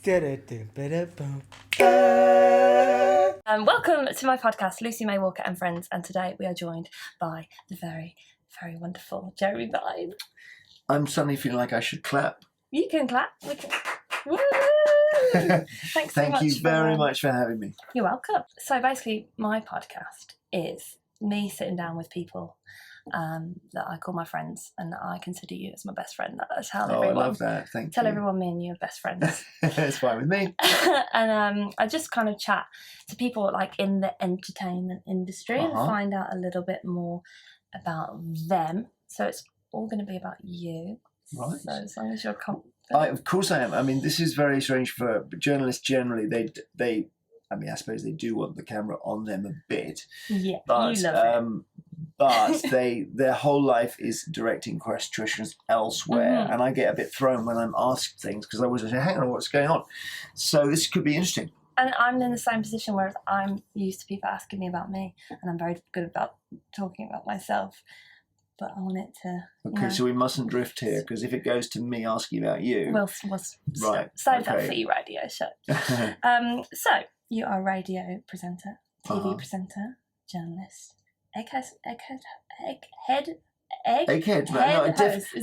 Welcome to my podcast, Lucy May Walker and Friends, and today we are joined by the very, very wonderful Jeremy Vine. I'm suddenly feeling like I should clap. You can clap. We can. Woo! Thanks so much. Thank you very much for having me. You're welcome. So basically, my podcast is me sitting down with people that I call my friends, and I consider you as my best friend. That's how everyone. I love that. Thank you. Tell everyone me and you are best friends. It's fine with me. And I just kind of chat to people like in the entertainment industry and find out a little bit more about them. So it's all going to be about you. Right. So as long as you're confident. Of course I am. I mean, this is very strange for journalists generally. They I suppose they do want the camera on them a bit. Yeah, but, you love it. But their whole life is directing questions elsewhere, and I get a bit thrown when I'm asked things because I always say, "Hang on, what's going on?" So this could be interesting. And I'm in the same position where I'm used to people asking me about me, and I'm very good about talking about myself. But I want it to. Okay, so we mustn't drift here because if it goes to me asking about you, we'll right, save that for your radio show. So you are a radio presenter, TV presenter, journalist. Egghead.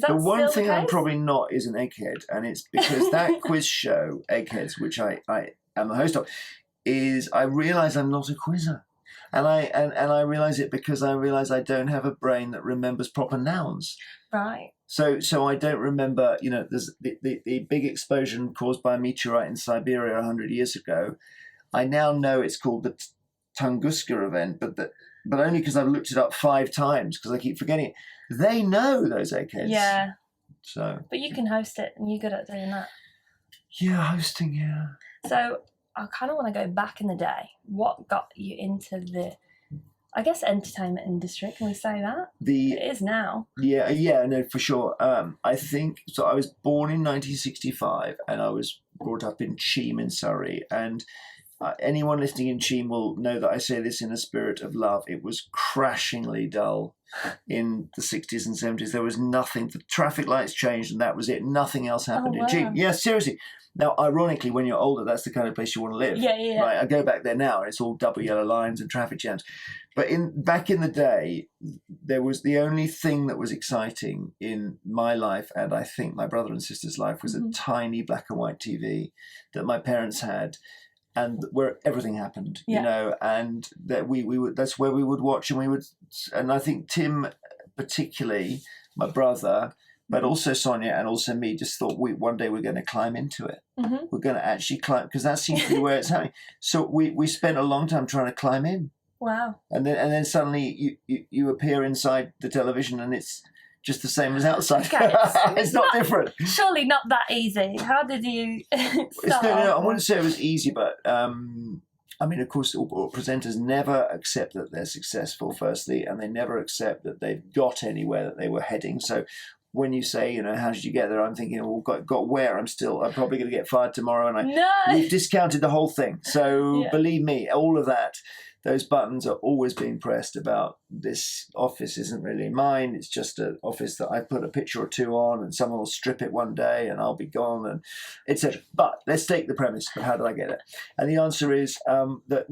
The one thing I'm probably not is an egghead, and it's because that quiz show, Eggheads, which I am the host of, is I realise I'm not a quizzer. And I realise it because I realise I don't have a brain that remembers proper nouns. Right. So I don't remember, there's the big explosion caused by a meteorite in Siberia 100 years ago. I now know it's called the Tunguska event, but only because I've looked it up 5 times because I keep forgetting it. They know those eggheads. Yeah. So. But you can host it, and you're good at doing that. Yeah, hosting, yeah. So I kind of want to go back in the day. What got you into the, I guess, entertainment industry? Can we say that? It is now. Yeah, no, for sure. I think, so I was born in 1965, and I was brought up in Cheam in Surrey, and anyone listening in Cheam will know that I say this in a spirit of love. It was crashingly dull in the 60s and 70s. There was nothing. The traffic lights changed and that was it. Nothing else happened in Cheam. Yeah, seriously. Now, ironically, when you're older, that's the kind of place you want to live. Yeah. Right? I go back there now and it's all double yellow lines and traffic jams. But back in the day, there was the only thing that was exciting in my life, and I think my brother and sister's life, was a tiny black and white TV that my parents had. And where everything happened, and that we would, that's where we would watch, and I think Tim, particularly my brother, but also Sonia and also me, just thought one day we're going to climb into it. We're going to actually climb, because that seems to be where it's happening. So we spent a long time trying to climb in. Wow. And then suddenly you appear inside the television and it's just the same as outside. Okay, it's not different. Surely not that easy. How did you start? No, I wouldn't say it was easy, but I mean, of course, all presenters never accept that they're successful, firstly, and they never accept that they've got anywhere that they were heading. So when you say, how did you get there? I'm thinking, well, got where? I'm probably going to get fired tomorrow, and we've discounted the whole thing. So believe me, all of that. Those buttons are always being pressed about this office isn't really mine. It's just an office that I put a picture or two on and someone will strip it one day and I'll be gone, and etc. But let's take the premise of how did I get it? And the answer is that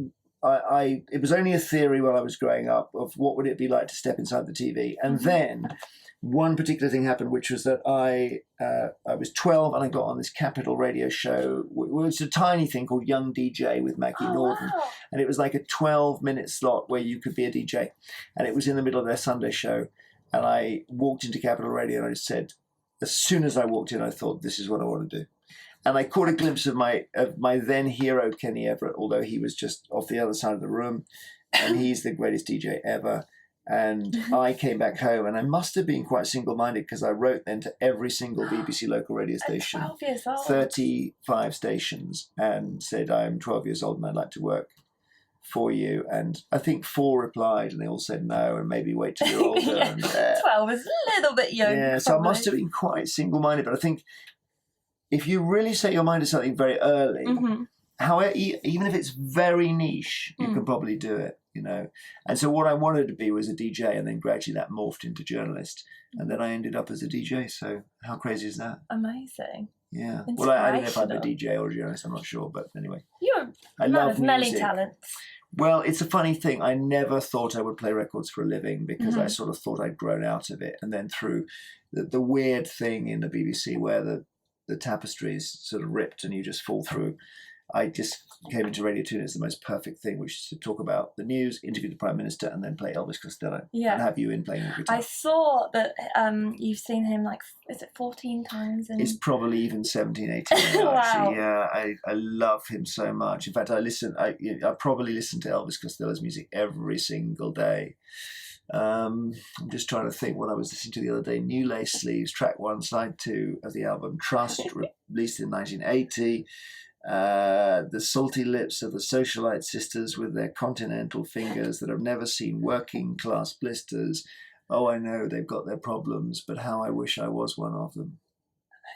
it was only a theory when I was growing up of what would it be like to step inside the TV. And then one particular thing happened, which was that I was 12 and I got on this Capital radio show. It was a tiny thing called Young DJ with Maggie Norton. Wow. And it was like a 12-minute slot where you could be a DJ. And it was in the middle of their Sunday show. And I walked into Capital Radio and I just said, as soon as I walked in, I thought, this is what I want to do. And I caught a glimpse of my then hero, Kenny Everett, although he was just off the other side of the room. And he's the greatest DJ ever. And I came back home, and I must have been quite single-minded because I wrote then to every single BBC local radio station, 12 years old. 35 stations, and said, I'm 12 years old and I'd like to work for you. And I think 4 replied, and they all said no, and maybe wait till you're older. Yeah. And, 12 is a little bit young. Yeah, so I must have been quite single-minded. But I think if you really set your mind to something very early, however, even if it's very niche, you can probably do it. And so what I wanted to be was a DJ, and then gradually that morphed into journalist, and then I ended up as a DJ. So how crazy is that? Amazing. Yeah. Well, I don't know if I'm a DJ or a journalist. I'm not sure, but anyway. You're a man of many talents. Well, it's a funny thing. I never thought I would play records for a living because I sort of thought I'd grown out of it. And then through the weird thing in the BBC where the tapestry is sort of ripped and you just fall through, I just came into Radio 2 and it's the most perfect thing, which is to talk about the news, interview the Prime Minister, and then play Elvis Costello. And have you in playing the guitar. I saw that you've seen him, like, is it 14 times? It's probably even 17, 18. Wow. Actually. Yeah, I love him so much. In fact, I probably listen to Elvis Costello's music every single day. I'm just trying to think what I was listening to the other day. New Lace Sleeves, track 1, side 2 of the album Trust, released in 1980. The salty lips of the socialite sisters with their continental fingers that have never seen working class blisters. Oh, I know they've got their problems, but how I wish I was one of them.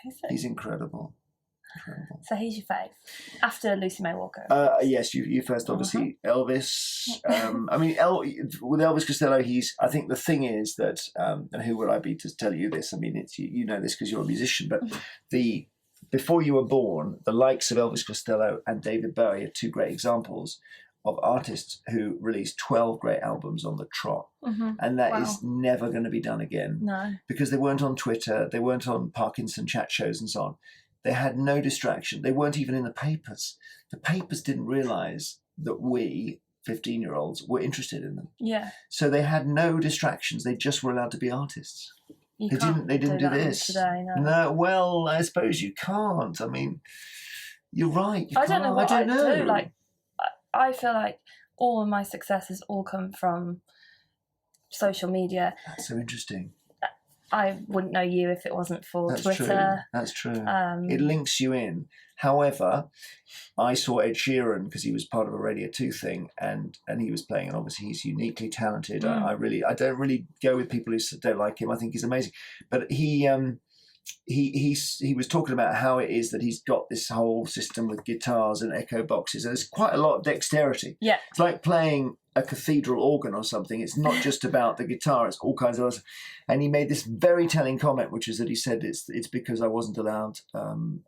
Amazing. He's incredible. So he's your fave after Lucy May Walker. Yes, you first, obviously. Elvis. With Elvis Costello, I think the thing is that, and who would I be to tell you this? I mean, it's you know this because you're a musician, but before you were born, the likes of Elvis Costello and David Bowie are two great examples of artists who released 12 great albums on the trot. And that is never going to be done again. No. Because they weren't on Twitter, they weren't on Parkinson chat shows and so on. They had no distraction. They weren't even in the papers. The papers didn't realise that we, 15-year-olds, were interested in them. Yeah. So they had no distractions. They just were allowed to be artists. They didn't do this. Today, no, well, I suppose you can't. I mean, you're right. I don't know what I do. Like, I feel like all of my successes all come from social media. That's so interesting. I wouldn't know you if it wasn't for Twitter. That's true. It links you in. However, I saw Ed Sheeran because he was part of a Radio 2 thing, and he was playing, and obviously he's uniquely talented. I don't really go with people who don't like him. I think he's amazing, but he was talking about how it is that he's got this whole system with guitars and echo boxes. There's quite a lot of dexterity. Yeah, it's like playing a cathedral organ or something. It's not just about the guitar, it's all kinds of other stuff. And he made this very telling comment, which is that he said it's because I wasn't allowed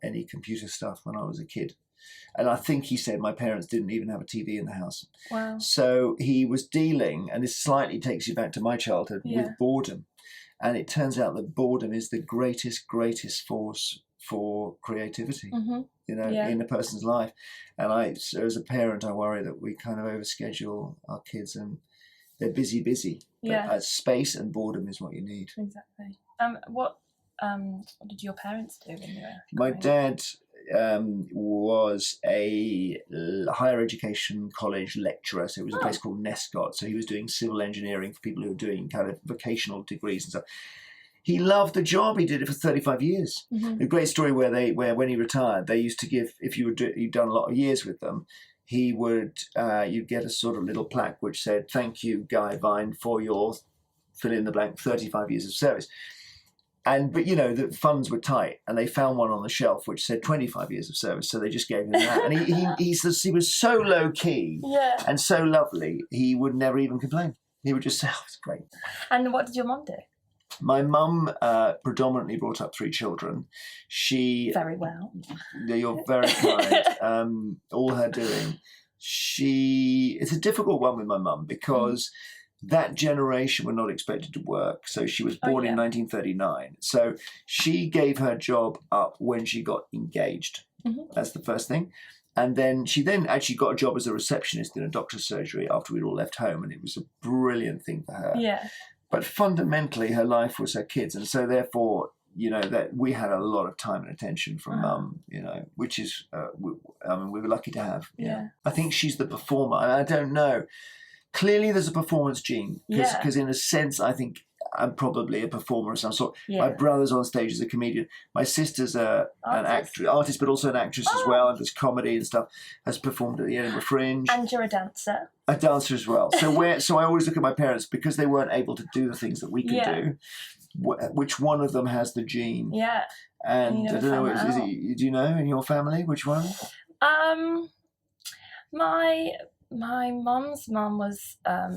any computer stuff when I was a kid. And I think he said my parents didn't even have a TV in the house. Wow. So he was dealing, and this slightly takes you back to my childhood, with boredom. And it turns out that boredom is the greatest force for creativity, in a person's life. And so as a parent, I worry that we kind of overschedule our kids and they're busy. But space and boredom is what you need. Exactly. What did your parents do when you were My dad was a higher education college lecturer, so it was a place called Nescott. So he was doing civil engineering for people who were doing kind of vocational degrees and stuff. He loved the job. He did it for 35 years. A great story where when he retired, they used to give, if you'd done a lot of years with them, he would you'd get a sort of little plaque which said, "Thank you, Guy Vine, for your fill in the blank 35 years of service." But the funds were tight, and they found one on the shelf which said 25 years of service, so they just gave him that. And he was so low key and so lovely, he would never even complain. He would just say, "Oh, it's great." And what did your mum do? My mum predominantly brought up 3 children. She very well. You're very kind. All her doing. It's a difficult one with my mum because that generation were not expected to work. So she was born in 1939. So she gave her job up when she got engaged. That's the first thing. And then she actually got a job as a receptionist in a doctor's surgery after we'd all left home. And it was a brilliant thing for her. Yeah. But fundamentally, her life was her kids. And so therefore, that we had a lot of time and attention from mum, which is, we were lucky to have. Yeah. I think she's the performer. I don't know. Clearly, there's a performance gene because in a sense, I think I'm probably a performer of some sort. Yeah. My brother's on stage as a comedian. My sister's an artist, but also an actress as well, and does comedy and stuff. Has performed at the Edinburgh Fringe. And you're a dancer. A dancer as well. So I always look at my parents because they weren't able to do the things that we could do. Which one of them has the gene? Yeah. And I don't know. Do you know in your family which one? My mum's mum was a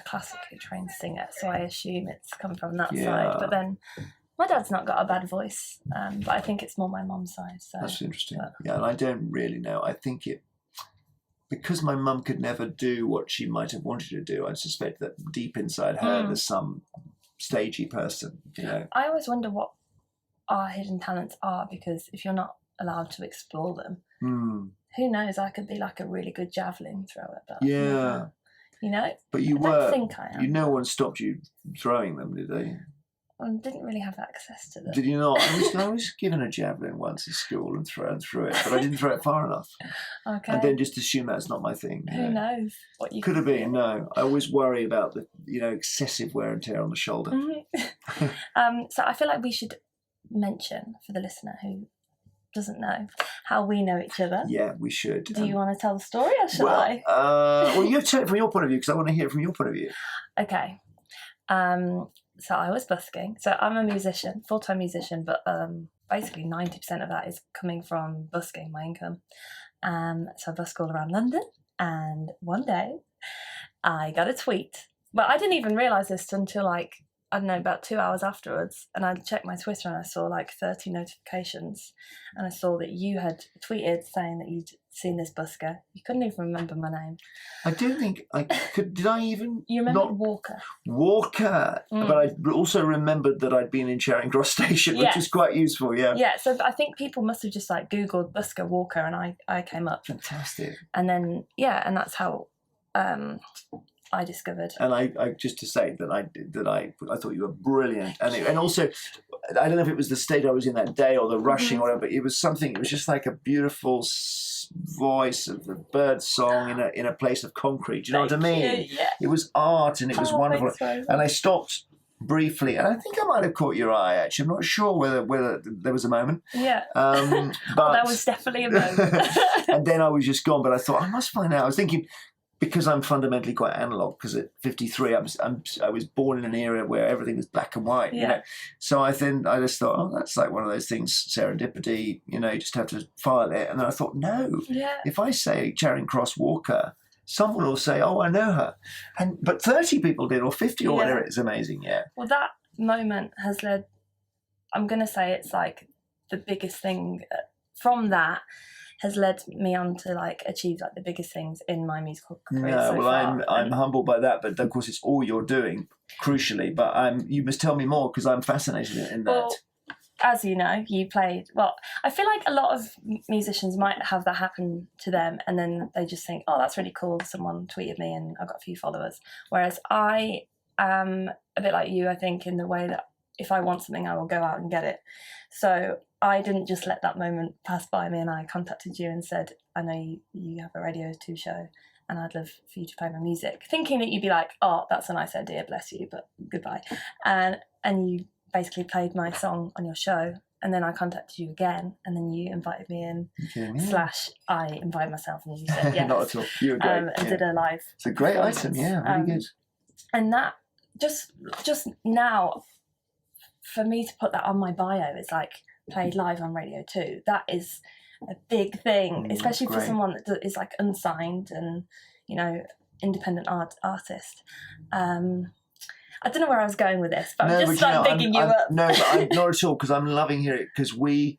classically trained singer, so I assume it's come from that side. But then My dad's not got a bad voice, but I think it's more my mum's side. So. That's interesting. Yeah, and I don't really know. I think because my mum could never do what she might have wanted to do, I suspect that deep inside her there's some stagey person, you know. I always wonder what our hidden talents are, because if you're not allowed to explore them, who knows? I could be like a really good javelin thrower, but you know. But you don't think I am. No one stopped you throwing them, did they? I didn't really have access to them. Did you not? I was given a javelin once at school and threw it, but I didn't throw it far enough. Okay. And then just assume that's not my thing. Who knows what you could have been? No, I always worry about the excessive wear and tear on the shoulder. So I feel like we should mention for the listener who doesn't know how we know each other. Yeah, we should. Do you want to tell the story, or should I? Well, you have to tell it from your point of view, because I want to hear it from your point of view. Okay. So I was busking. So I'm a musician, full-time musician, but basically 90% of that is coming from busking, my income. So I busk all around London, and one day I got a tweet. But I didn't even realise this until I don't know, about 2 hours afterwards, and I checked my Twitter and I saw 30 notifications, and I saw that you had tweeted saying that you'd seen this busker. You couldn't even remember my name. I don't think I could. Did I even? You remembered Walker. Walker, but I also remembered that I'd been in Charing Cross station, which was quite useful. Yeah. Yeah. So I think people must have just Googled busker Walker, and I came up. Fantastic. And then and that's how. I discovered, and I just to say that I thought you were brilliant, and also I don't know if it was the state I was in that day or the rushing or whatever, but it was something. It was just like a beautiful voice of the bird song in a place of concrete. Do you know what I mean? Yeah. It was art, and it was wonderful. So. And I stopped briefly, and I think I might have caught your eye. Actually, I'm not sure whether there was a moment. Yeah. But there was definitely a moment. And then I was just gone. But I thought I must find out. I was thinking, because I'm fundamentally quite analog, because at 53 I was born in an era where everything was black and white, you know. So I just thought, that's like one of those things, serendipity, you just have to file it. And then I thought, no, if I say Charing Cross Walker, someone will say, oh, I know her. But 30 people did, or 50 or whatever. It's amazing, Well, that moment has led, I'm going to say it's the biggest thing from that has led me on to achieve the biggest things in my musical career. I'm humbled by that, but of course it's all you're doing, crucially. But you must tell me more, because I'm fascinated in that. Well, as you know, you played. Well, I feel like a lot of musicians might have that happen to them, and then they just think, "Oh, that's really cool. Someone tweeted me, and I got a few followers." Whereas I am a bit like you, I think, in the way that if I want something, I will go out and get it. So I didn't just let that moment pass by me, and I contacted you and said, I know you have a Radio 2 show, and I'd love for you to play my music, thinking that you'd be like, oh, that's a nice idea, bless you, but goodbye. And you basically played my song on your show, and then I contacted you again, and then you invited me in, / I invited myself, and you said yes. Not at all. You were great. And did a live. It's a great item, really good. And that, just now, for me to put that on my bio, it's played live on Radio 2. That is a big thing, especially for someone that is unsigned and independent artist. I don't know where I was going with this, but I'm just bigging you up. No, but I'm not at all, because I'm loving hearing it, because we.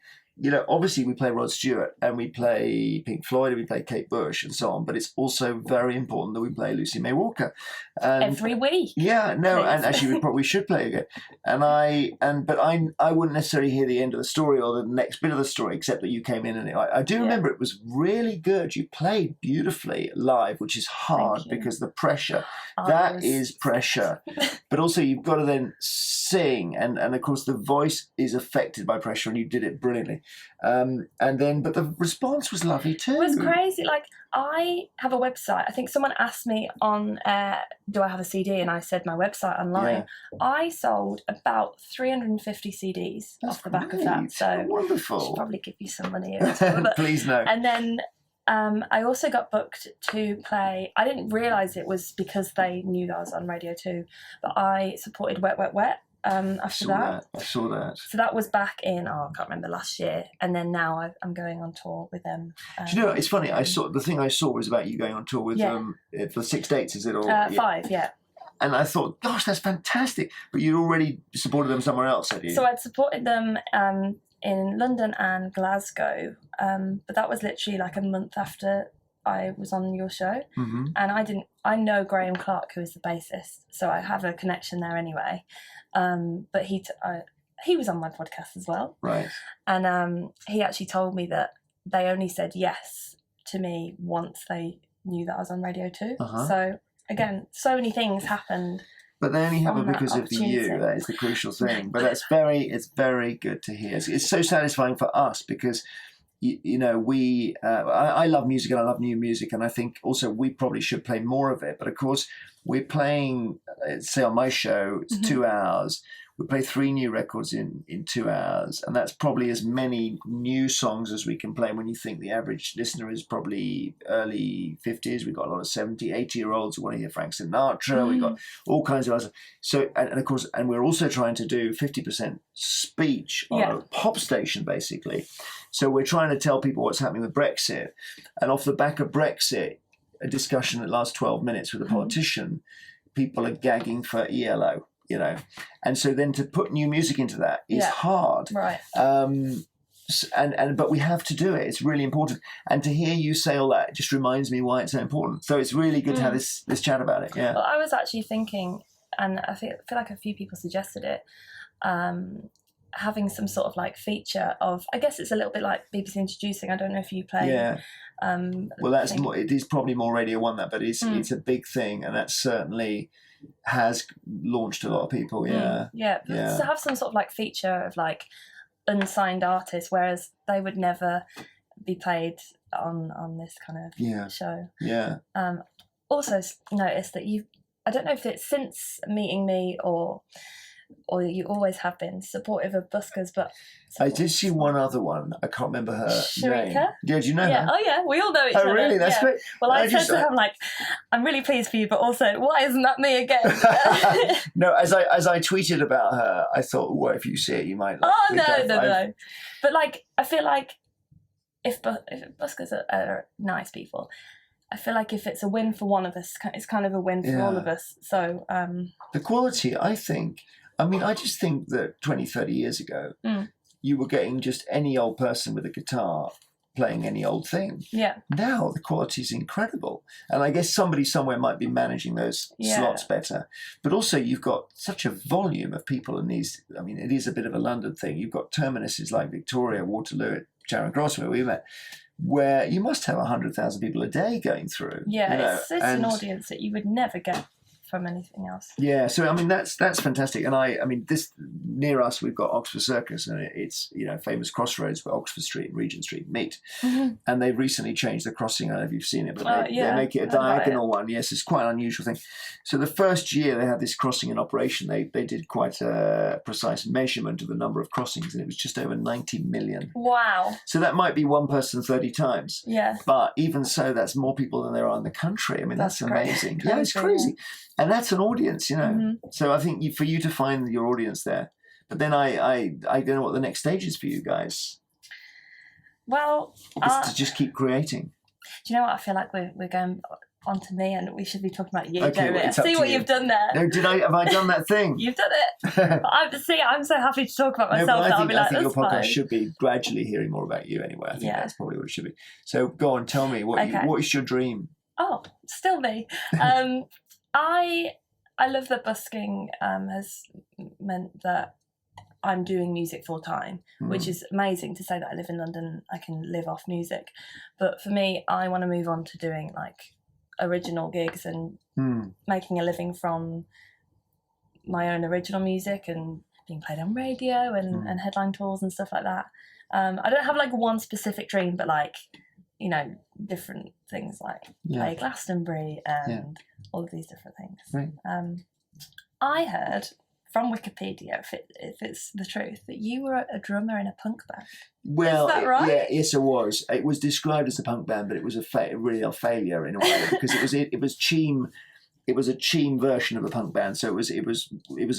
Obviously we play Rod Stewart and we play Pink Floyd and we play Kate Bush and so on, but it's also very important that we play Lucy May Walker. Every week. Yeah, no, and actually we probably should play again. But I wouldn't necessarily hear the end of the story or the next bit of the story, except that you came in and I do remember it was really good. You played beautifully live, which is hard because the pressure, that is pressure. But also you've got to then sing, and of course the voice is affected by pressure, and you did it brilliantly. But the response was lovely too. It was crazy. I have a website. I think someone asked me on do I have a CD, and I said my website online. I sold about 350 CDs off the back of that. So wonderful. I should probably give you some money. Please no. And then I also got booked to play. I didn't realise it was because they knew that I was on Radio 2, but I supported Wet Wet Wet. After that. I saw that. So that was back in, I can't remember, last year. And then now I'm going on tour with them. Do you know, it's funny, the thing I saw was about you going on tour with for 6 dates, is it? Or 5, yeah. And I thought, gosh, that's fantastic. But you'd already supported them somewhere else, had you? So I'd supported them in London and Glasgow, but that was literally like a month after I was on your show. Mm-hmm. And I know Graeme Clark, who is the bassist, so I have a connection there anyway. But he was on my podcast as well. Right. And he actually told me that they only said yes to me once they knew that I was on Radio 2. Uh-huh. So again, so many things happened. But they only happen that because of you. opportunity. That is the crucial thing. But it's very good to hear. It's so satisfying for us because, you know, I love music and I love new music, and I think also we probably should play more of it. But of course, we're playing, say on my show, it's 2 hours. We play 3 new records in 2 hours, and that's probably as many new songs as we can play. When you think the average listener is probably early 50s, we've got a lot of 70, 80-year-olds who want to hear Frank Sinatra. We've got all kinds of others. So, and of course, and we're also trying to do 50% speech on a pop station, basically. So we're trying to tell people what's happening with Brexit. And off the back of Brexit, a discussion that lasts 12 minutes with a politician, people are gagging for ELO. You know, and so then to put new music into that is hard, right? But we have to do it. It's really important. And to hear you say all that just reminds me why it's so important. So it's really good to have this chat about it. Yeah. Well, I was actually thinking, and I feel like a few people suggested it, having some sort of like feature of. I guess it's a little bit like BBC Introducing. I don't know if you play. Yeah. Well, that's more, it is probably more Radio 1 that, but it's a big thing, and that certainly has launched a lot of people. To have some sort of like feature of like unsigned artists, whereas they would never be played on this kind of show. Also noticed that I don't know if it's since meeting me or you always have been supportive of buskers, but I did see one other one. I can't remember her name. Sharika? Yeah, do you know her? Oh yeah, we all know each other. Oh really? That's great. Well, I said to him like, I'm really pleased for you, but also, why isn't that me again? No, as I tweeted about her, I thought, well, if you see it, you might. Like, no. But like, I feel like if buskers are nice people, I feel like if it's a win for one of us, it's kind of a win for all of us. So the quality, I think. I mean, I just think that 20, 30 years ago, you were getting just any old person with a guitar playing any old thing. Yeah. Now the quality is incredible. And I guess somebody somewhere might be managing those slots better. But also you've got such a volume of people in these. I mean, it is a bit of a London thing. You've got terminuses like Victoria, Waterloo, Charing Cross, where we met, where you must have 100,000 people a day going through. Yeah, you know, it's an audience that you would never get from anything else. Yeah, so I mean that's fantastic, and I mean this near us we've got Oxford Circus, and it's famous crossroads where Oxford Street and Regent Street meet, and they've recently changed the crossing. I don't know if you've seen it, but they make it a diagonal one. Yes, it's quite an unusual thing. So the first year they had this crossing in operation, they did quite a precise measurement of the number of crossings, and it was just over 90 million. Wow! So that might be one person 30 times. Yeah. But even so, that's more people than there are in the country. I mean, that's amazing. Yeah, it's crazy. And that's an audience, you know. So I think for you to find your audience there. But then I don't know what the next stage is for you guys. Well, it's to just keep creating. Do you know what? I feel like we're going on to me, and we should be talking about you. Okay, well, see what you've done there. No, have I done that thing? You've done it. I'm so happy to talk about myself. No, I think your podcast should be gradually hearing more about you anyway. I think that's probably what it should be. So go on, tell me what is your dream? Oh, still me. I love that busking has meant that I'm doing music full time, which is amazing to say that I live in London, I can live off music. But for me, I want to move on to doing like original gigs and making a living from my own original music and being played on radio and headline tours and stuff like that. I don't have like one specific dream, but like, different things like play Glastonbury and all of these different things. Right. I heard from Wikipedia, if it's the truth, that you were a drummer in a punk band. Well, is that right? Yes, it was. It was described as a punk band, but it was really a failure in a way because it was Cheam. It was a Cheam version of a punk band, so it was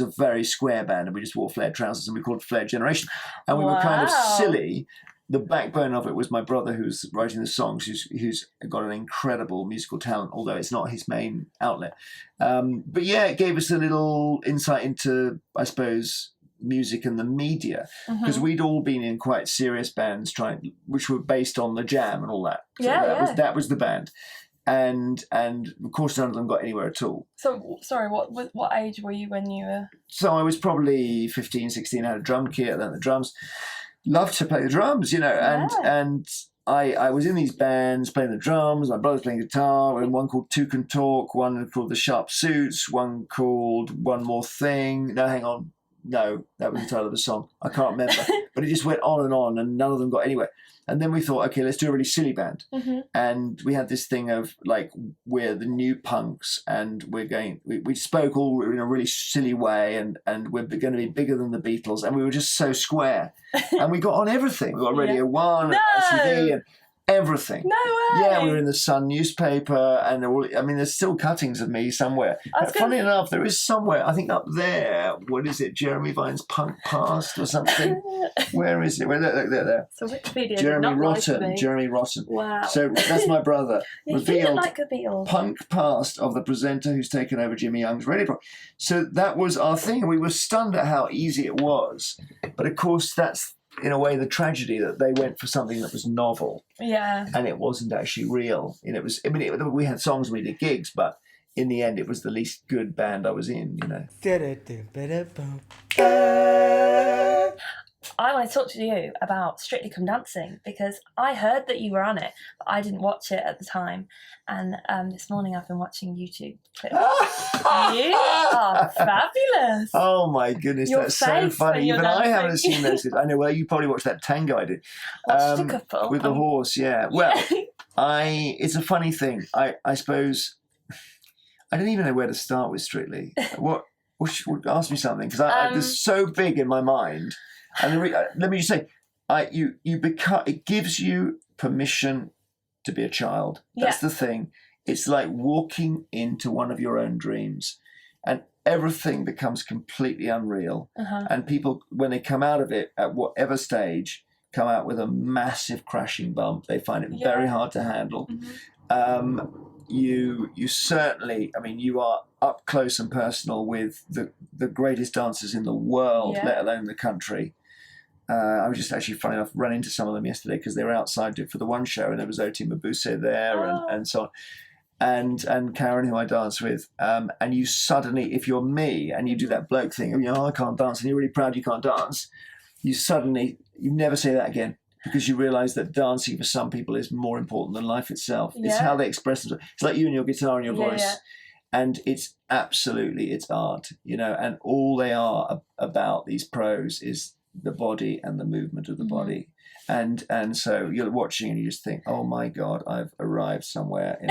a very square band, and we just wore flared trousers, and we called it Flared Generation, and we were kind of silly. the backbone of it was my brother, who's writing the songs, who's got an incredible musical talent, although it's not his main outlet. But yeah, it gave us a little insight into, I suppose, music and the media, because we'd all been in quite serious bands which were based on the Jam and all that. So that was the band. And of course none of them got anywhere at all. So, sorry, what age were you when you were... So I was probably 15, 16, had a drum kit, then the drums. Loved to play the drums, and I was in these bands playing the drums, my brother's playing guitar, and one called Two Can Talk, one called The Sharp Suits, one called One More Thing. No, hang on. No, that was the title of the song. I can't remember. But it just went on, and none of them got anywhere. And then we thought, okay, let's do a really silly band. And we had this thing of, like, we're the new punks, and we spoke all in a really silly way, and we're going to be bigger than the Beatles, and we were just so square. And we got on everything. We got Radio 1 and ITV and everything. No way. Yeah, we were in the Sun newspaper, and there's still cuttings of me somewhere. Funny enough, there is somewhere, I think up there, what is it, Jeremy Vine's Punk Past or something? Where is it? Look there. So Wikipedia Jeremy Rotten. Wow. So that's my brother. Revealed like the Beatles. Punk Past of the presenter who's taken over Jimmy Young's radio program. So that was our thing. We were stunned at how easy it was. But of course, that's in a way the tragedy, that they went for something that was novel. Yeah. And it wasn't actually real. We had songs, we did gigs, but in the end, it was the least good band I was in, I want to talk to you about Strictly Come Dancing, because I heard that you were on it, but I didn't watch it at the time. And this morning I've been watching YouTube clips. You are fabulous. Oh my goodness, that's so funny. Even I haven't seen those. I know, well, you probably watched that tango I did. Watched a couple. With the horse, yeah. Well, it's a funny thing. I suppose, I don't even know where to start with Strictly. What should ask me something, because this is so big in my mind. And let me just say, it gives you permission to be a child. That's the thing. It's like walking into one of your own dreams, and everything becomes completely unreal. And people, when they come out of it at whatever stage, come out with a massive crashing bump. They find it very hard to handle. You certainly, you are up close and personal with the greatest dancers in the world, let alone the country. I was just actually, funny enough, run into some of them yesterday because they were outside for the one show, and there was Oti Mabuse there and so on, and Karen, who I dance with. And you suddenly, if you're me and you do that bloke thing, I can't dance, and you're really proud you can't dance, you never say that again, because you realise that dancing for some people is more important than life itself. It's how they express themselves. It's like you and your guitar and your voice. Yeah. And it's art, and all they are about, these pros, is the body and the movement of the body. And so you're watching and you just think, oh my God, I've arrived somewhere in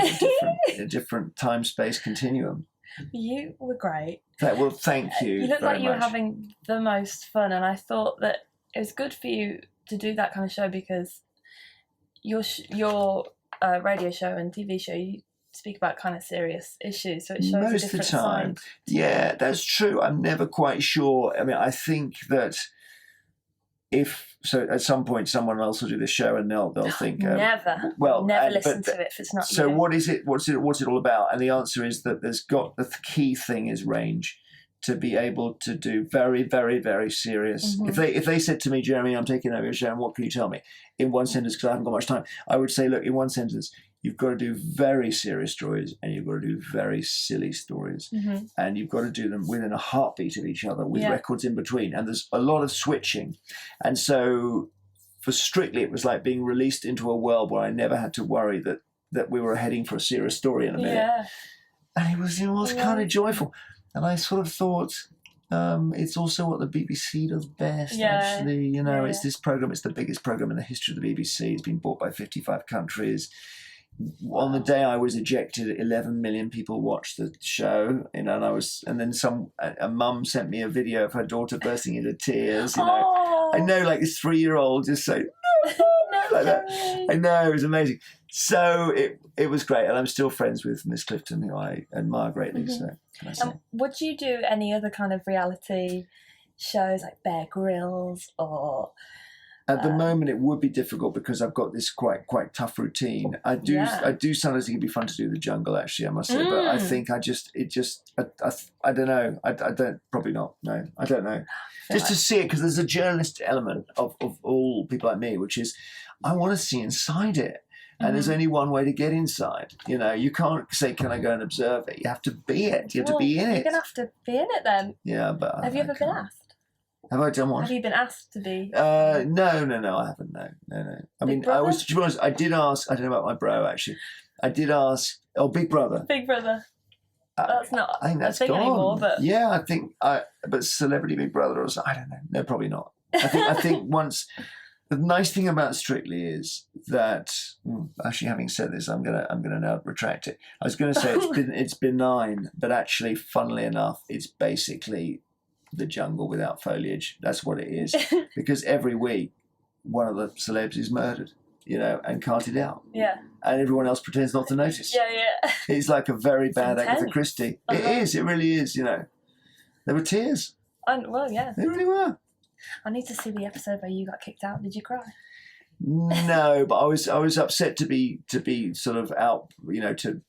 a different time-space continuum. You were great. Well, thank you. You looked like you were having the most fun, and I thought that it was good for you to do that kind of show, because your radio show and TV show, you speak about kind of serious issues, so it shows most a different of the time. side. Yeah, that's true. I'm never quite sure. I think that at some point someone else will do this show and they'll think never listen to it if it's not so you. What is it? What's it all about? And the answer is that the key thing is range. To be able to do very, very, very serious. If they said to me, Jeremy, I'm taking over your show, and what can you tell me? In one sentence, because I haven't got much time, I would say, look, in one sentence, you've got to do very serious stories, and you've got to do very silly stories. And you've got to do them within a heartbeat of each other, with records in between. And there's a lot of switching. And so for Strictly, it was like being released into a world where I never had to worry that we were heading for a serious story in a minute. And it was kind of joyful. And I sort of thought, it's also what the BBC does best, actually. It's this programme, it's the biggest programme in the history of the BBC. It's been bought by 55 countries. On the day I was ejected, 11 million people watched the show, and then a mum sent me a video of her daughter bursting into tears. I know, like this 3-year-old just saying, no, like that. I know, it was amazing. So it was great, and I'm still friends with Miss Clifton, who I admire greatly. So, can I say? Would you do any other kind of reality shows, like Bear Grylls or At the moment, it would be difficult because I've got this quite tough routine. I do sometimes think it'd be fun to do the jungle, actually, I must say. But I think I don't know. I don't, probably not. No, I don't know. Just to see it, because there's a journalist element of all people like me, which is I want to see inside it. And there's only one way to get inside. You know, you can't say, can I go and observe it? You have to be it. You have to be in it. You're going to have to be in it then. Yeah, but have you ever been asked? Have I done what? Have you been asked to be? No, I haven't. No. I mean, Brother? to be honest, I did ask. I don't know about my bro actually. I did ask. Oh, Big Brother. Big Brother. That's not. I think that's a thing gone anymore. But yeah, I think. But Celebrity Big Brother or something. I don't know. No, probably not. I think once. The nice thing about Strictly is that actually, having said this, I'm gonna now retract it. I was going to say it's benign, but actually, funnily enough, it's basically the jungle without foliage. That's what it is. Because every week, one of the celebs is murdered, you know, and carted out. Yeah. And everyone else pretends not to notice. Yeah. It's like a very bad intense. Agatha Christie. It is. It really is. You know, there were tears. Well, yeah. They really were. I need to see the episode where you got kicked out. Did you cry? No, but I was upset to be sort of out, you know, to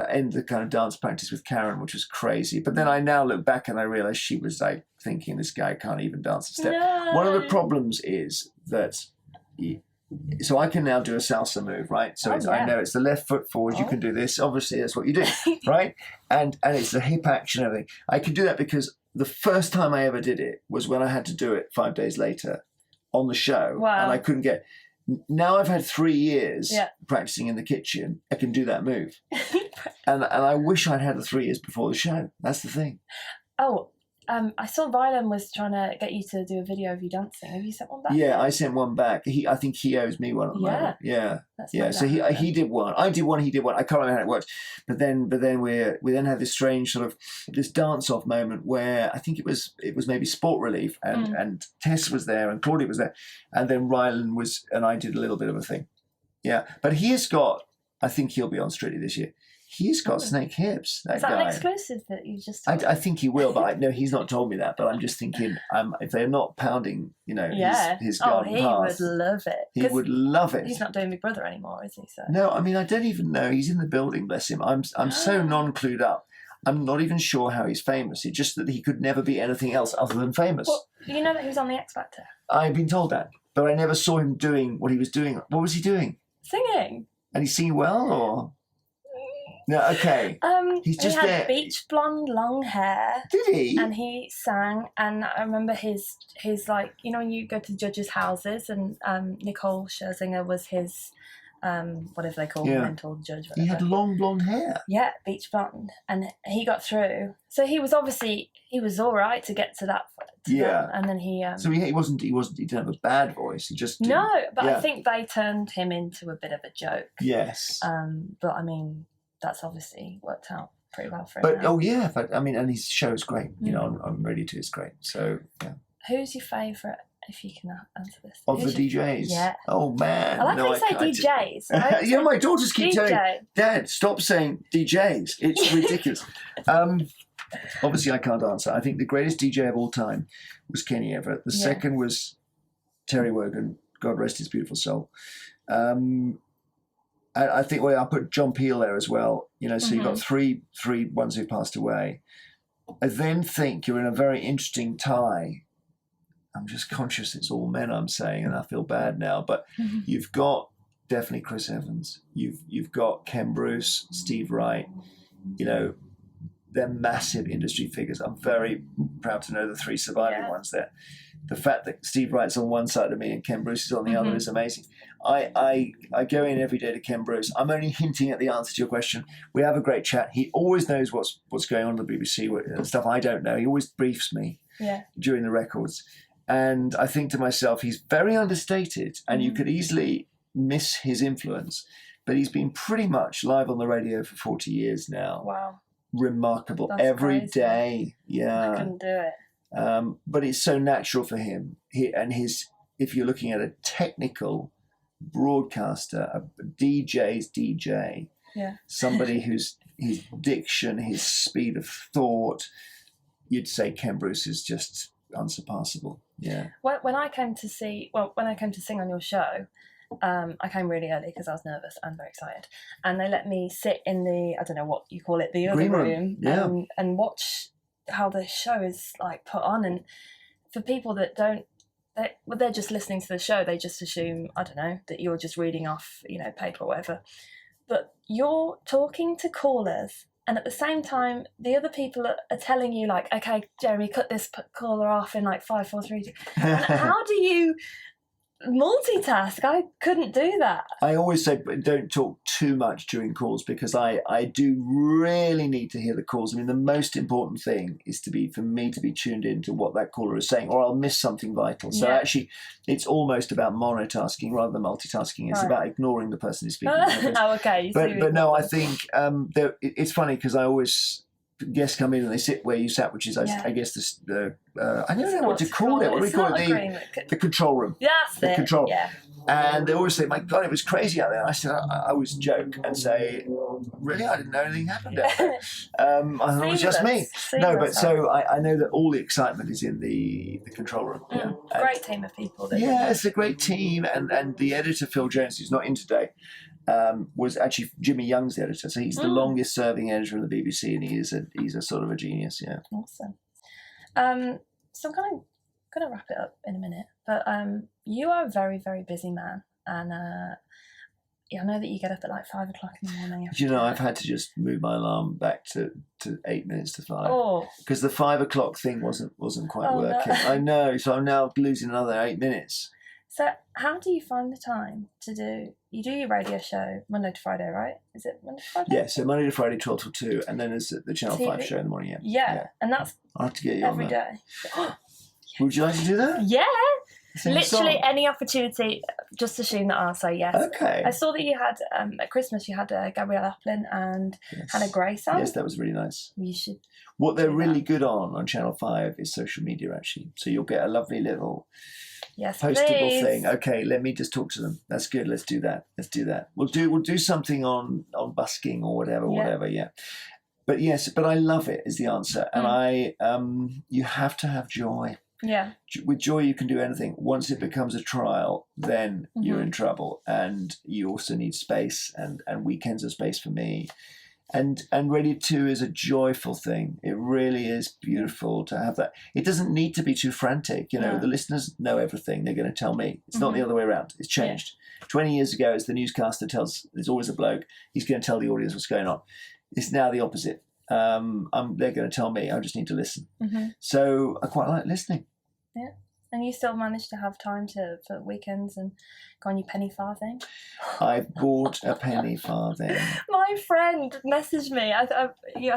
end the kind of dance practice with Karen, which was crazy. But then I now look back and I realise she was like thinking this guy can't even dance a step. No. One of the problems is that. So I can now do a salsa move, right? So I know it's the left foot forward. You can do this. Obviously, that's what you do, right? And it's the hip action and everything. I can do that because the first time I ever did it was when I had to do it 5 days later on the show. Wow. And I couldn't get... Now I've had 3 years practicing in the kitchen. I can do that move. and I wish I'd had the 3 years before the show. That's the thing. Oh, I saw Rylan was trying to get you to do a video of you dancing. Have you sent one back? Yeah, I sent one back. I think he owes me one at the moment. Yeah. So he did one. I did one. He did one. I can't remember how it worked. But then we then had this strange sort of this dance off moment where I think it was maybe Sport Relief and Tess was there and Claudia was there, and then Rylan was and I did a little bit of a thing. Yeah, but he has got. I think he'll be on Strictly this year. He's got snake hips. That Is that guy. an exclusive that you just? I think he will, but no, he's not told me that. But I'm just thinking, if they're not pounding, you know, his garden path, would love it. He would love it. He's not doing Big Brother anymore, is he? So. No, I mean, I don't even know. He's in the building, bless him. I'm so non-clued up. I'm not even sure how he's famous. It's just that he could never be anything else other than famous. Well, you know that he was on the X Factor? I've been told that, but I never saw him doing what he was doing. What was he doing? Singing. And he's singing well, or? No, okay. He's just he had there. Beach blonde long hair. Did he? And he sang, and I remember his like, you know, when you go to judges' houses, and Nicole Scherzinger was his whatever they call mental judge. Whatever. He had long blonde hair. Yeah, beach blonde, and he got through. So he was all right to get to that. And then he. So he didn't have a bad voice. He just didn't. No, but I think they turned him into a bit of a joke. Yes. But I mean, that's obviously worked out pretty well for him. But now. but I mean, and his show's great. You know, I'm ready to. It's great. So yeah. Who's your favourite? If you can answer this. Of the DJs? Yeah. Oh, man. I like how you say DJs. Yeah, my daughters keep DJ. telling Dad, stop saying DJs. It's ridiculous. Obviously, I can't answer. I think the greatest DJ of all time was Kenny Everett. The second was Terry Wogan. God rest his beautiful soul. I think I'll put John Peel there as well. You know, so you've got three ones who passed away. I then think you're in a very interesting tie. I'm just conscious it's all men I'm saying, and I feel bad now. But you've got definitely Chris Evans. You've got Ken Bruce, Steve Wright. You know, they're massive industry figures. I'm very proud to know the 3 surviving ones there. The fact that Steve Wright's on one side of me and Ken Bruce is on the other is amazing. I go in every day to Ken Bruce. I'm only hinting at the answer to your question. We have a great chat. He always knows what's going on at the BBC, stuff I don't know. He always briefs me during the records. And I think to myself, he's very understated, and you could easily miss his influence. But he's been pretty much live on the radio for 40 years now. Wow. Remarkable. That's every crazy. day. Yeah. I couldn't do it. But it's so natural for him. If you're looking at a technical broadcaster, a DJ's DJ, somebody whose his diction, his speed of thought, you'd say Ken Bruce is just unsurpassable. Yeah. When I came to sing on your show, I came really early because I was nervous and very excited, and they let me sit in the, I don't know what you call it, the other Green room, yeah. and watch how the show is like put on. And for people that don't, they're just listening to the show, they just assume, I don't know, that you're just reading off, paper or whatever. But you're talking to callers, and at the same time, the other people are telling you, like, okay, Jeremy, cut this caller off in like 5, 4, 3, 2. And how do you multitask? I couldn't do that. I always say don't talk too much during calls, because I do really need to hear the calls. I mean, the most important thing is for me to be tuned in to what that caller is saying, or I'll miss something vital. So actually, it's almost about monotasking rather than multitasking. It's about ignoring the person who's speaking. Oh, okay. But no, I think it's funny because I always, guests come in and they sit where you sat, which is, I guess, I don't know what to call it. What do we call it? The control room. That's the it. control. Yeah. And they always say, my God, it was crazy out there. And I said, I always joke and say, really? I didn't know anything happened out there. I thought it was just me. No, but so I know that all the excitement is in the control room. Yeah. Great team of people. It's a great team. And the editor, Phil Jones, who's not in today, was actually Jimmy Young's editor. So he's the longest serving editor of the BBC, and he's a sort of a genius. Yeah. Awesome. So I'm going to wrap it up in a minute, but you are a very, very busy man, and I know that you get up at like 5 o'clock in the morning. I've had to just move my alarm back to 8 minutes to 5 because the 5 o'clock thing wasn't quite working. No. I know, so I'm now losing another 8 minutes. So how do you find the time to do? You do your radio show Monday to Friday, right? Is it Monday to Friday? Yeah, so Monday to Friday, 12 till 2, and then there's the Channel 5 show in the morning. Yeah, and that's I'll have to get you every on that. day. Would you like to do that? Yeah. Literally any opportunity, just assume that I'll say yes. Okay. I saw that you had, at Christmas, you had Gabrielle Applin and Hannah Grace on. Yes, that was really nice. You should. What they're really good on Channel 5 is social media, actually. So you'll get a lovely little postable thing. Okay, let me just talk to them. That's good. Let's do that. We'll do something on busking or whatever. Yeah. But yes, but I love it is the answer. And you have to have joy. Yeah. With joy, you can do anything. Once it becomes a trial, then you're in trouble. And you also need space, and weekends are space for me. And Radio 2 is a joyful thing. It really is beautiful to have that. It doesn't need to be too frantic. The listeners know everything. They're going to tell me. It's not the other way around. It's changed. 20 years ago, it's the newscaster there's always a bloke. He's going to tell the audience what's going on. It's now the opposite. They're going to tell me. I just need to listen. So I quite like listening. Yeah. And you still manage to have time for weekends and go on your penny farthing? I've bought a penny farthing. My friend messaged me. I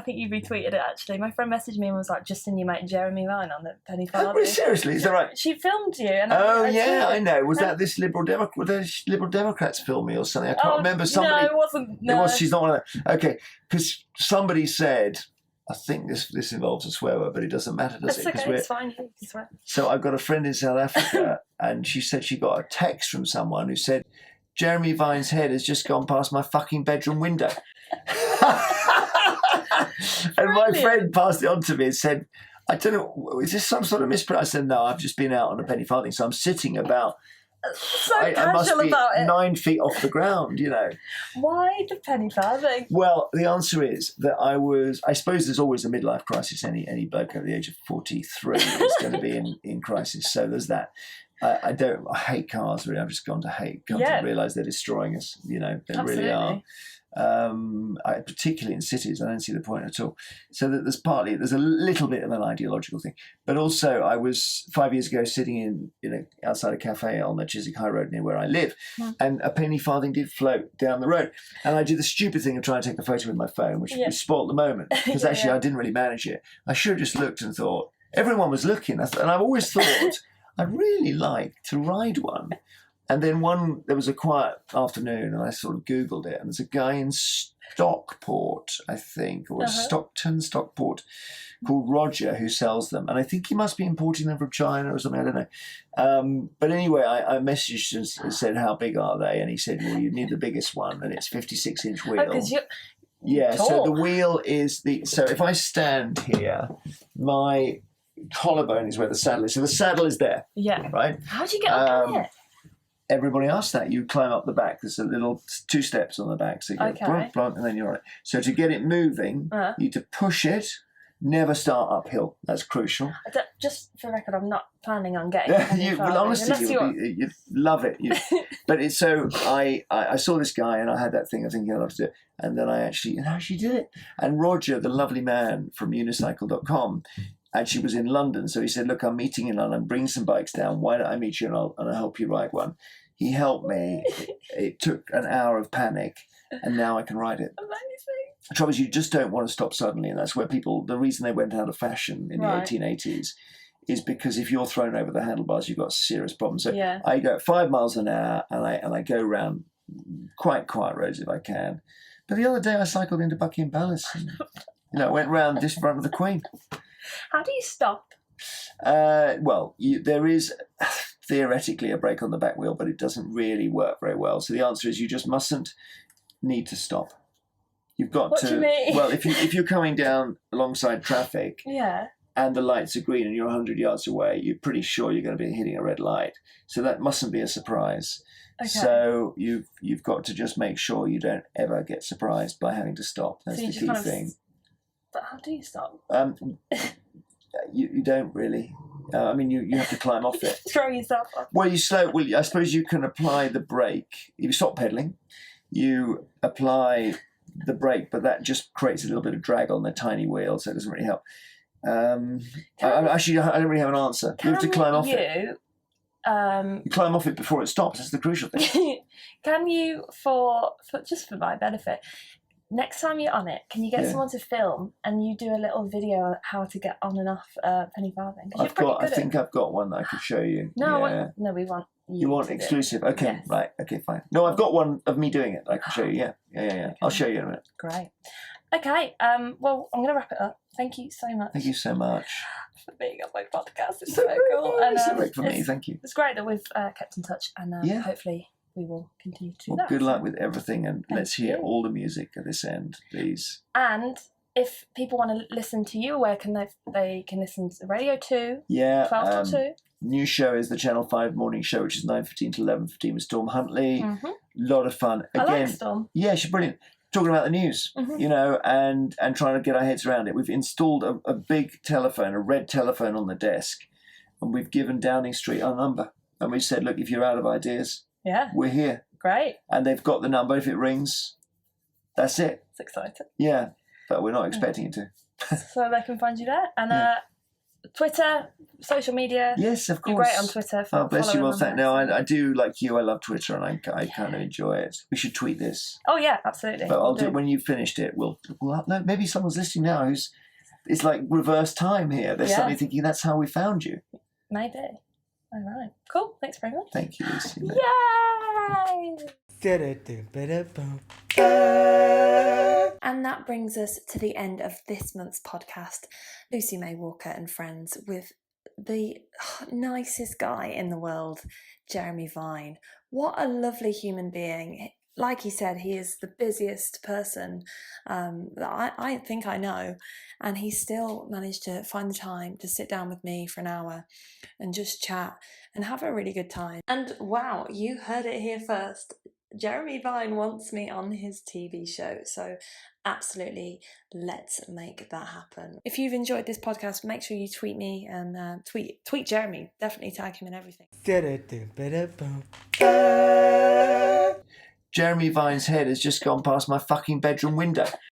think you retweeted it, actually. My friend messaged me and was like, just in your mate Jeremy Vine on the penny farthing. Oh, seriously? Is that right? She filmed you. And I know. Was that this Liberal Democrats film me or something? I can't remember. Somebody. No, it wasn't. No. It was. She's not one of them. Okay, because somebody said, I think this involves a swear word, but it doesn't matter, does it? Okay, it's fine. You can swear. So I've got a friend in South Africa, and she said she got a text from someone who said, Jeremy Vine's head has just gone past my fucking bedroom window. And my friend passed it on to me and said, I don't know, is this some sort of mispronunciation? I said, no, I've just been out on a penny farthing, so I'm sitting about... I must be about it. 9 feet off the ground, Why the penny farthing? Well, the answer is that I suppose there's always a midlife crisis. Any bloke over the age of 43 is going to be in crisis. So there's that. I hate cars, really. I've just gone to hate cars and realise they're destroying us. They Absolutely. really are. Particularly in cities, I don't see the point at all. So that there's a little bit of an ideological thing, but also I was 5 years ago sitting in outside a cafe on the Chiswick High Road near where I live, and a penny farthing did float down the road, and I did the stupid thing of trying to take a photo with my phone, which spoilt the moment because actually I didn't really manage it. I should have just looked and thought everyone was looking, and I've always thought I'd really like to ride one. And then there was a quiet afternoon, and I sort of Googled it, and there's a guy in Stockport, I think, or Stockport, called Roger, who sells them. And I think he must be importing them from China or something, I don't know. But anyway, I messaged and said, how big are they? And he said, well, you need the biggest one, and it's 56-inch wheel. Tall. So the wheel is so if I stand here, my collarbone is where the saddle is. So the saddle is there, Yeah. right? How'd you get up there? Everybody asks that. You climb up the back. There's a little 2 steps on the back. So you go Okay. blunt, and then you're on it. So to get it moving, you need to push it. Never start uphill. That's crucial. Just for the record, I'm not planning on getting any farthing, honestly, unless you'd love it. But it's so I saw this guy and I had that thing. I think I'd love to do it, and then I actually did it. And Roger, the lovely man from unicycle.com, actually was in London, so he said, "Look, I'm meeting in London. Bring some bikes down. Why don't I meet you and I'll help you ride one?" He helped me. It took an hour of panic, and now I can ride it. Amazing. The trouble is, you just don't want to stop suddenly, and that's where the reason they went out of fashion in the 1880s is because if you're thrown over the handlebars, you've got serious problems. So I go 5 miles an hour, and I go around quite quiet roads if I can. But the other day I cycled into Buckingham Palace, and I went round just in front of the Queen. How do you stop? There is theoretically a brake on the back wheel, but it doesn't really work very well. So the answer is you just mustn't need to stop. You've got what to. Do you mean? Well, if you're coming down alongside traffic, and the lights are green and you're 100 yards away, you're pretty sure you're going to be hitting a red light. So that mustn't be a surprise. Okay. So you've got to just make sure you don't ever get surprised by having to stop. That's the key thing. But how do you stop? You don't really. You have to climb off it. Throw yourself off. Well, I suppose you can apply the brake. If you stop pedaling, you apply the brake, but that just creates a little bit of drag on the tiny wheel, so it doesn't really help. I don't really have an answer. You have to climb off it. You climb off it before it stops. That's the crucial thing. Can you, for just for my benefit, next time you're on it, can you get someone to film and you do a little video on how to get on and off penny farthing? I think I've got one that I could show you. No, we want you want exclusive? Okay, yes. Right. Okay, fine. No, I've got one of me doing it that I can show you. Yeah. Okay. I'll show you in a minute. Great. Okay. Well, I'm going to wrap it up. Thank you so much. Thank you so much for being on my podcast. It's so cool. And it's great for me. Thank you. It's great that we've kept in touch, and hopefully we will continue to do that. Good luck with everything, and let's hear all the music at this end, please. And if people want to listen to you, where can they can listen to Radio 2? 12 till 2. New show is the Channel 5 morning show, which is 9:15 to 11:15 with Storm Huntley. Mm-hmm. Lot of fun. Again, I like Storm. Yeah, she's brilliant. Talking about the news, and trying to get our heads around it. We've installed a big telephone, a red telephone on the desk, and we've given Downing Street our number. And we said, look, if you're out of ideas, we're here. Great. And they've got the number. If it rings, that's it. It's exciting. Yeah, but we're not expecting it to. So they can find you there. And Twitter, social media. Yes, of course. You're great on Twitter. Oh, bless you. Well, I do, like you. I love Twitter, and I kind of enjoy it. We should tweet this. Oh yeah, absolutely. But I'll do it when you've finished it. We'll upload. Maybe someone's listening now it's like reverse time here. There's somebody thinking that's how we found you. Maybe. All right. Cool. Thanks very much. Thank you, Lucy. Yay! And that brings us to the end of this month's podcast. Lucy May Walker and friends with the nicest guy in the world, Jeremy Vine. What a lovely human being. Like he said, he is the busiest person that I think I know, and he still managed to find the time to sit down with me for an hour and just chat and have a really good time. And wow, you heard it here first. Jeremy Vine wants me on his TV show, so absolutely, let's make that happen. If you've enjoyed this podcast, make sure you tweet me and tweet Jeremy. Definitely tag him in everything. Jeremy Vine's head has just gone past my fucking bedroom window.